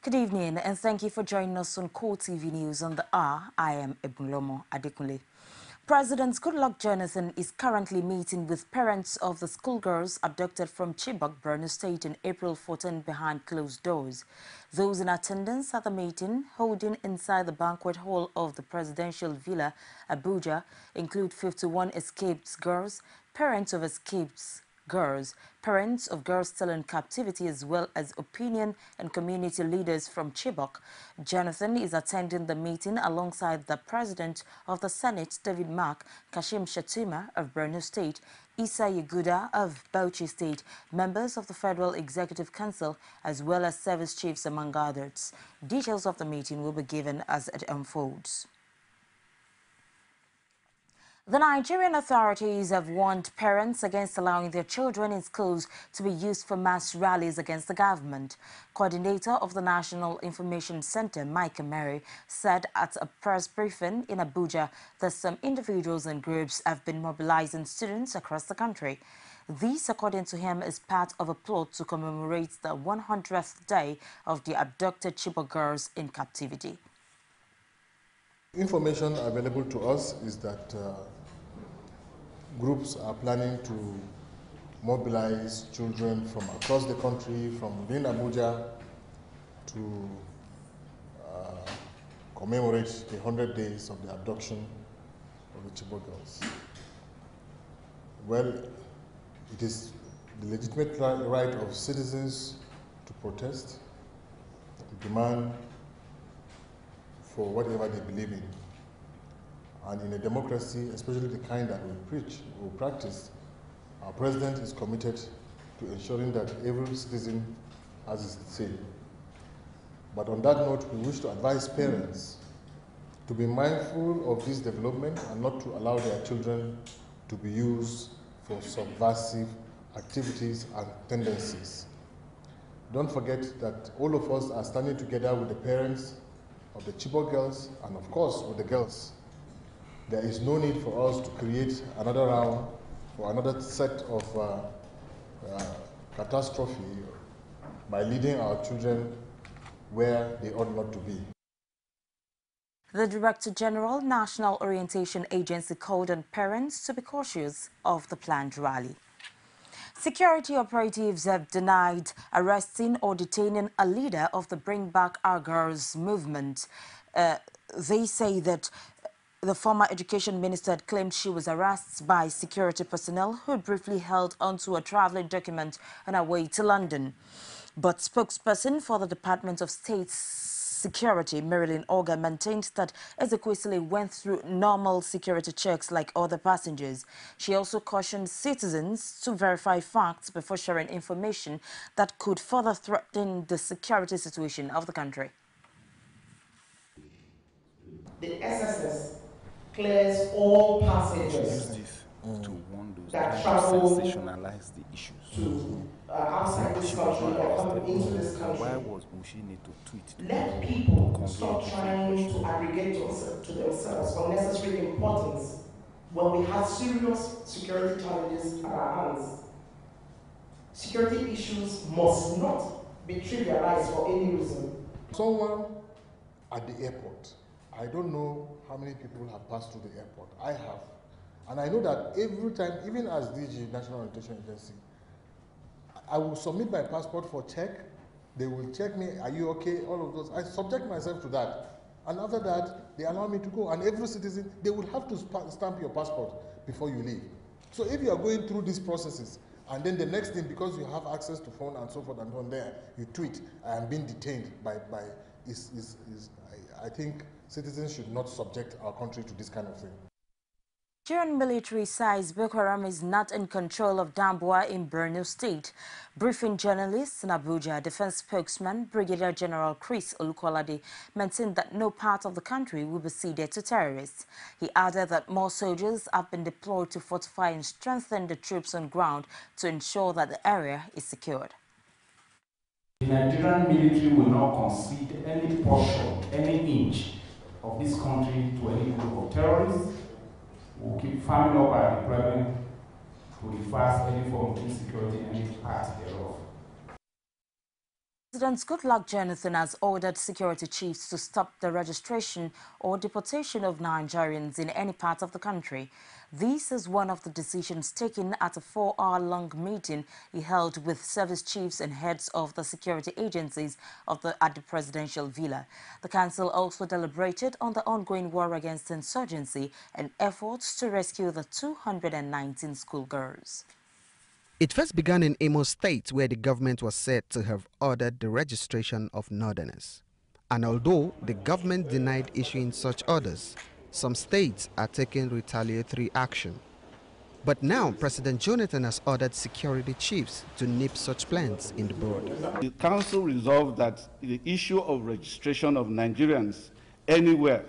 Good evening and thank you for joining us on CoreTV News on the hour. I am Ebunlomo Adekunle. President Goodluck Jonathan is currently meeting with parents of the schoolgirls abducted from Chibok, Borno State in April 14 behind closed doors. Those in attendance at the meeting, holding inside the banquet hall of the presidential villa, Abuja, include 51 escaped girls, parents of escaped girls, parents of girls still in captivity, as well as opinion and community leaders from Chibok. Jonathan is attending the meeting alongside the President of the Senate, David Mark, Kashim Shettima of Borno State, Isa Yeguda of Bauchi State, members of the Federal Executive Council, as well as service chiefs, among others. Details of the meeting will be given as it unfolds. The Nigerian authorities have warned parents against allowing their children in schools to be used for mass rallies against the government. Coordinator of the National Information Center, Mike Mary, said at a press briefing in Abuja that some individuals and groups have been mobilizing students across the country. This, according to him, is part of a plot to commemorate the 100th day of the abducted Chibok girls in captivity. Information available to us is that groups are planning to mobilize children from across the country, from within Abuja, to commemorate the 100 days of the abduction of the Chibok girls. Well, it is the legitimate right of citizens to protest, to demand for whatever they believe in. And in a democracy, especially the kind that we preach or practice, our president is committed to ensuring that every citizen has his say. But on that note, we wish to advise parents to be mindful of this development and not to allow their children to be used for subversive activities and tendencies. Don't forget that all of us are standing together with the parents of the Chibok girls and, of course, with the girls. There is no need for us to create another round or another set of catastrophe by leading our children where they ought not to be. The Director General, National Orientation Agency, called on parents to be cautious of the planned rally. Security operatives have denied arresting or detaining a leader of the Bring Back Our Girls movement. They say that the former education minister had claimed she was harassed by security personnel who briefly held onto a traveling document on her way to London. But spokesperson for the Department of State's Security, Marilyn Orga, maintained that Ezekwesili went through normal security checks like other passengers. She also cautioned citizens to verify facts before sharing information that could further threaten the security situation of the country. The SSS clears all passengers that travel sensationalize the issues. to outside this country or come into this country. Why was Mushi need to tweet? Let people stop trying to aggregate to themselves unnecessary importance when we have serious security challenges at our hands. Security issues must not be trivialized for any reason. Someone at the airport, I don't know how many people have passed through the airport. I have. And I know that every time, even as DG, National Orientation Agency, I will submit my passport for check. They will check me, are you okay? All of those. I subject myself to that. And after that, they allow me to go. And every citizen, they will have to stamp your passport before you leave. So if you are going through these processes, and then the next thing, because you have access to phone and so forth and on there, you tweet, I am being detained I think citizens should not subject our country to this kind of thing. Nigerian military says Boko Haram is not in control of Damboa in Borno State. Briefing journalists in Abuja, defense spokesman Brigadier General Chris Olukolade maintained that no part of the country will be ceded to terrorists. He added that more soldiers have been deployed to fortify and strengthen the troops on ground to ensure that the area is secured. The Nigerian military will not concede any portion, any inch of this country to any group of terrorists. We'll keep farming up our deployment to reverse any form of insecurity in any part thereof. President Goodluck Jonathan has ordered security chiefs to stop the registration or deportation of Nigerians in any part of the country. This is one of the decisions taken at a 4-hour-long meeting he held with service chiefs and heads of the security agencies at the presidential villa. The council also deliberated on the ongoing war against insurgency and efforts to rescue the 219 schoolgirls. It first began in Imo State, where the government was said to have ordered the registration of northerners. And although the government denied issuing such orders, some states are taking retaliatory action. But now President Jonathan has ordered security chiefs to nip such plans in the bud. The council resolved that the issue of registration of Nigerians anywhere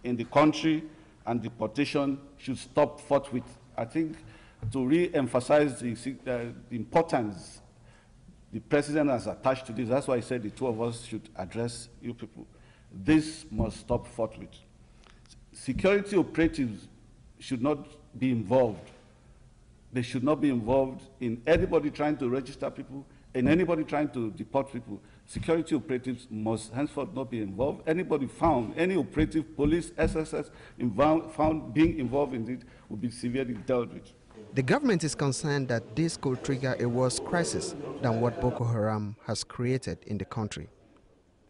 in the country and deportation should stop forthwith. I think to re-emphasize the importance the president has attached to this, that's why I said the two of us should address you people. This must stop forthwith. Security operatives should not be involved. They should not be involved in anybody trying to register people and anybody trying to deport people. Security operatives must henceforth not be involved. Anybody found, any operative, police, SSS, found being involved in it will be severely dealt with. The government is concerned that this could trigger a worse crisis than what Boko Haram has created in the country.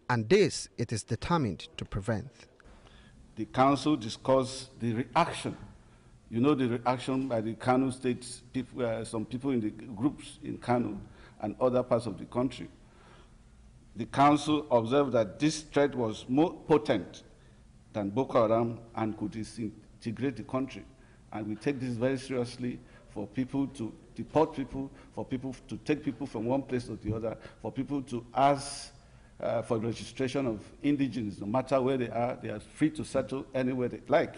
And this it is determined to prevent. The council discussed the reaction. You know, the reaction by the Kano State people, some people in the groups in Kano and other parts of the country. The council observed that this threat was more potent than Boko Haram and could disintegrate the country. And we take this very seriously for people to deport people, for people to take people from one place to the other, for people to ask for registration of indigenes. No matter where they are free to settle anywhere they like.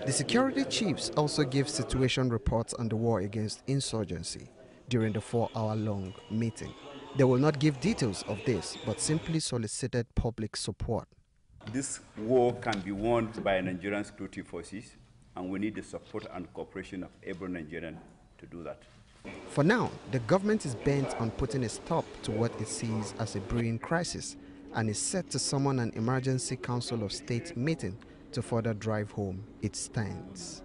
The security chiefs also gave situation reports on the war against insurgency during the 4-hour-long meeting. They will not give details of this, but simply solicited public support. This war can be won by Nigerian security forces, and we need the support and cooperation of every Nigerian to do that. For now, the government is bent on putting a stop to what it sees as a brewing crisis and is set to summon an emergency Council of State meeting to further drive home its stance.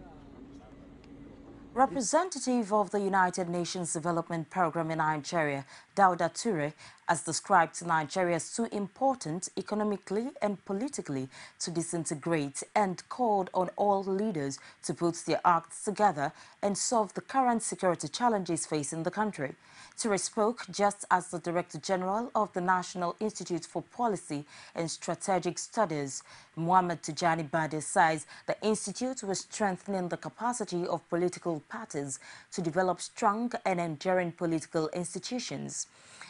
Representative of the United Nations Development Programme in Nigeria, Dauda Ture, has described Nigeria as too important economically and politically to disintegrate and called on all leaders to put their acts together and solve the current security challenges facing the country. Ture spoke just as the Director General of the National Institute for Policy and Strategic Studies, Muhammad Tijani Bade, says the institute was strengthening the capacity of political parties to develop strong and enduring political institutions.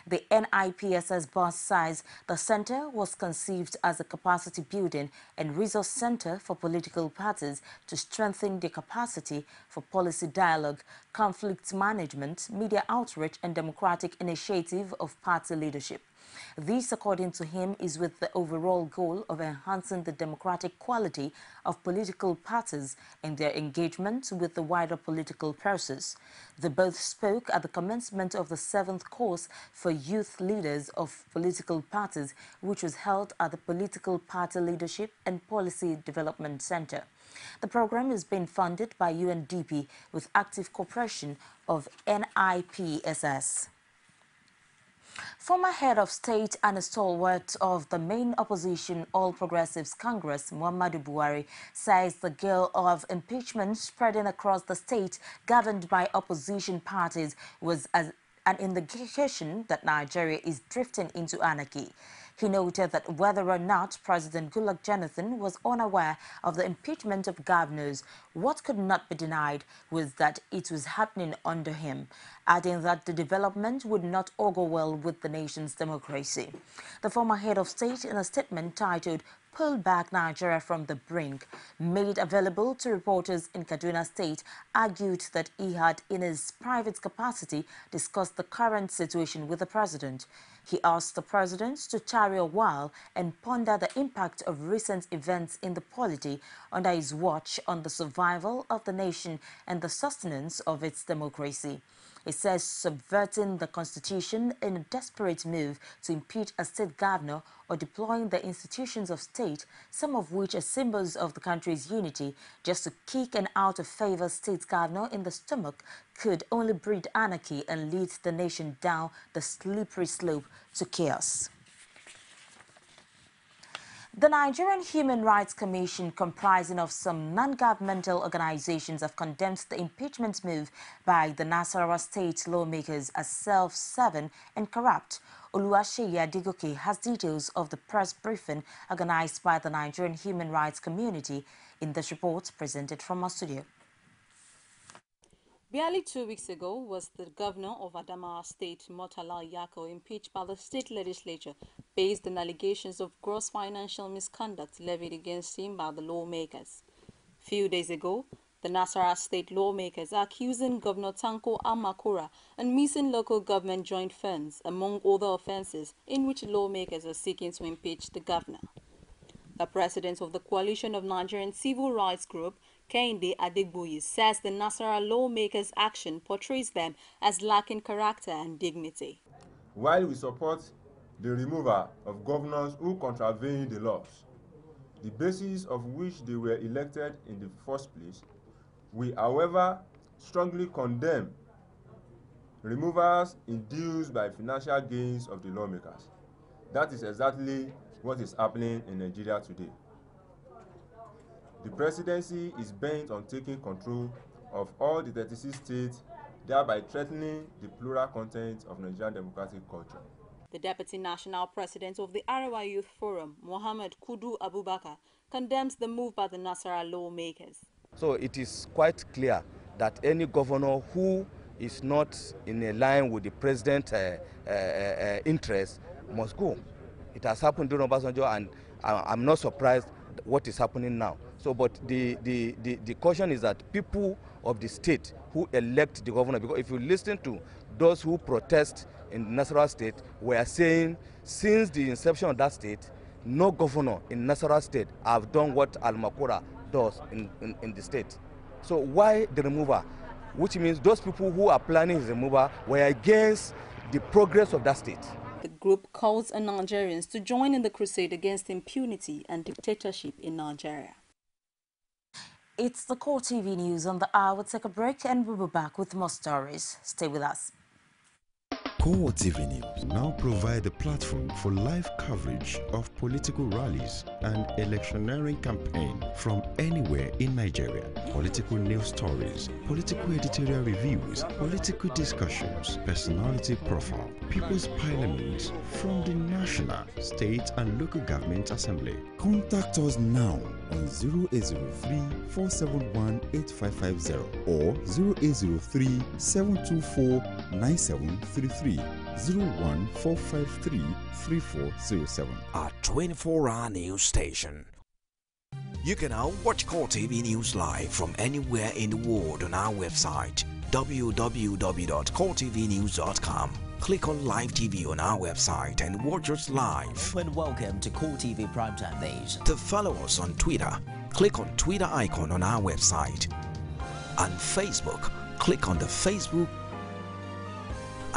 The NIPSS boss says the center was conceived as a capacity building and resource center for political parties to strengthen their capacity for policy dialogue, conflict management, media outreach, and democratic initiative of party leadership. This, according to him, is with the overall goal of enhancing the democratic quality of political parties and their engagement with the wider political process. They both spoke at the commencement of the 7th course for youth leaders of political parties, which was held at the Political Party Leadership and Policy Development Center. The program is being funded by UNDP with active cooperation of NIPSS. Former head of state and a stalwart of the main opposition All Progressives Congress, Muhammadu Buhari, says the gale of impeachment spreading across the state governed by opposition parties was an indication that Nigeria is drifting into anarchy. He noted that whether or not President Goodluck Jonathan was unaware of the impeachment of governors, what could not be denied was that it was happening under him, adding that the development would not augur well with the nation's democracy. The former head of state, in a statement titled "Pull Back Nigeria from the Brink," made available to reporters in Kaduna State, argued that he had, in his private capacity, discussed the current situation with the president. He asked the president to tarry a while and ponder the impact of recent events in the polity under his watch on the survival of the nation and the sustenance of its democracy. It says subverting the constitution in a desperate move to impeach a state governor or deploying the institutions of state, some of which are symbols of the country's unity, just to kick an out-of-favor state governor in the stomach could only breed anarchy and lead the nation down the slippery slope to chaos. The Nigerian Human Rights Commission, comprising of some non-governmental organizations, have condemned the impeachment move by the Nasarawa state lawmakers as self-serving and corrupt. Oluwaseyi Adigoke has details of the press briefing organized by the Nigerian human rights community in this report presented from our studio. Barely 2 weeks ago was the governor of Adamawa State, Murtala Yako, impeached by the state legislature based on allegations of gross financial misconduct levied against him by the lawmakers. Few days ago, the Nasarawa State lawmakers are accusing Governor Tanko Amakura and missing local government joint funds, among other offences in which lawmakers are seeking to impeach the governor. The president of the Coalition of Nigerian Civil Rights Group, Kehinde Adegboye, says the Nasarawa lawmakers' action portrays them as lacking character and dignity. While we support the removal of governors who contravene the laws, the basis of which they were elected in the first place, we, however, strongly condemn removals induced by financial gains of the lawmakers. That is exactly what is happening in Nigeria today. The presidency is bent on taking control of all the 36 states, thereby threatening the plural content of Nigerian democratic culture. The Deputy National President of the Arewa Youth Forum, Mohammed Kudu Abubakar, condemns the move by the Nasarawa lawmakers. So it is quite clear that any governor who is not in a line with the president's interests must go. It has happened during Obasanjo, and I'm not surprised what is happening now. So, but the caution is that people of the state who elect the governor, because if you listen to those who protest in Nasarawa state, we are saying since the inception of that state, no governor in Nasarawa state have done what Al-Makura does in the state. So why the removal? Which means those people who are planning his removal were against the progress of that state. The group calls on Nigerians to join in the crusade against impunity and dictatorship in Nigeria. It's the CoreTV News on the hour. We'll take a break and we'll be back with more stories. Stay with us. CoreTV News now provide a platform for live coverage of political rallies and electioneering campaign from anywhere in Nigeria. Political news stories, political editorial reviews, political discussions, personality profile, People's Parliament from the National, State and Local Government Assembly. Contact us now on 0803-471-8550 or 0803-724-9733. 01453-3407. Our 24-hour news station. You can now watch CoreTV News live from anywhere in the world on our website www.coretvnews.com. Click on Live TV on our website and watch us live. And welcome to CoreTV Primetime Days. To follow us on Twitter, click on Twitter icon on our website. On Facebook, click on the Facebook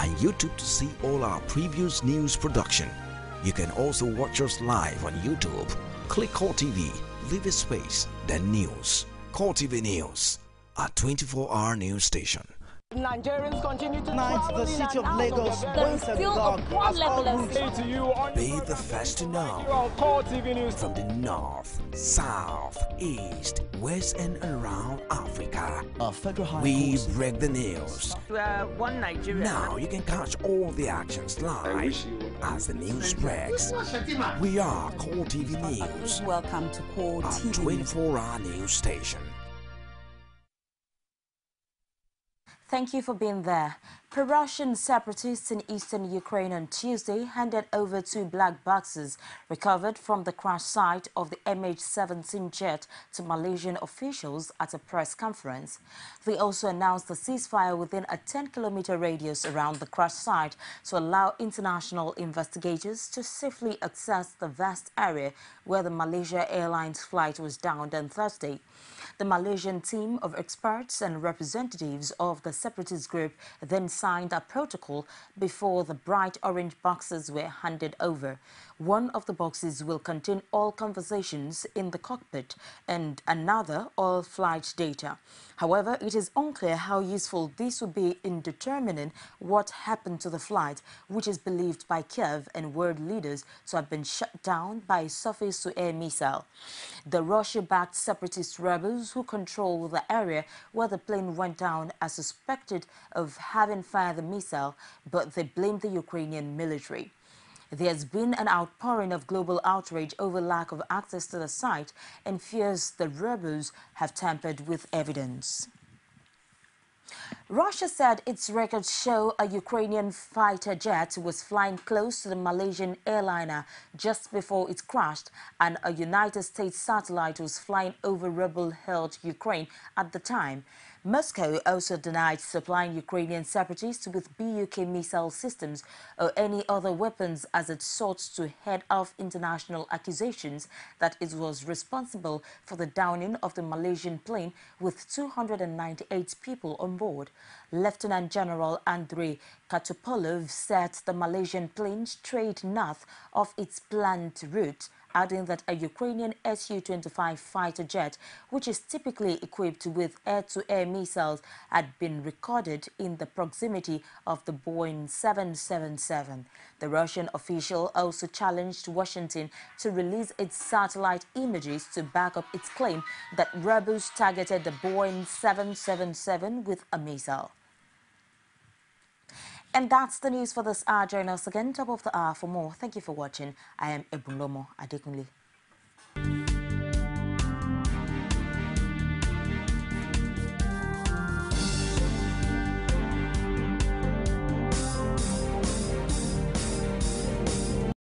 and YouTube to see all our previous news production. You can also watch us live on YouTube. Click CoreTV, leave a space, then news. CoreTV News, our 24-hour news station. Nigerians continue to the city of Lagos once again Be the first to know from the north, south, east, west and around Africa. We break the news. One Nigeria. Now you can catch all the actions live as the news breaks. We are CoreTV News. Welcome to CoreTV, our 24-hour news station. Thank you for being there. Pro-Russian separatists in eastern Ukraine on Tuesday handed over 2 black boxes recovered from the crash site of the MH17 jet to Malaysian officials at a press conference. They also announced a ceasefire within a 10-kilometer radius around the crash site to allow international investigators to safely access the vast area where the Malaysia Airlines flight was downed on Thursday. The Malaysian team of experts and representatives of the separatist group then signed a protocol before the bright orange boxes were handed over. One of the boxes will contain all conversations in the cockpit and another all flight data. However, it is unclear how useful this will be in determining what happened to the flight, which is believed by Kiev and world leaders to have been shut down by a surface-to-air missile. The Russia-backed separatist rebels who control the area where the plane went down are suspected of having fired the missile, but they blame the Ukrainian military. There's been an outpouring of global outrage over lack of access to the site and fears the rebels have tampered with evidence. Russia said its records show a Ukrainian fighter jet was flying close to the Malaysian airliner just before it crashed, and a United States satellite was flying over rebel-held Ukraine at the time. Moscow also denied supplying Ukrainian separatists with BUK missile systems or any other weapons as it sought to head off international accusations that it was responsible for the downing of the Malaysian plane with 298 people on board. Lieutenant General Andrei Katopolov said the Malaysian plane strayed north of its planned route, adding that a Ukrainian Su-25 fighter jet, which is typically equipped with air-to-air missiles, had been recorded in the proximity of the Boeing 777. The Russian official also challenged Washington to release its satellite images to back up its claim that rebels targeted the Boeing 777 with a missile. And that's the news for this hour. Join us again, top of the hour for more. Thank you for watching. I am Ebunlomo Adekunle.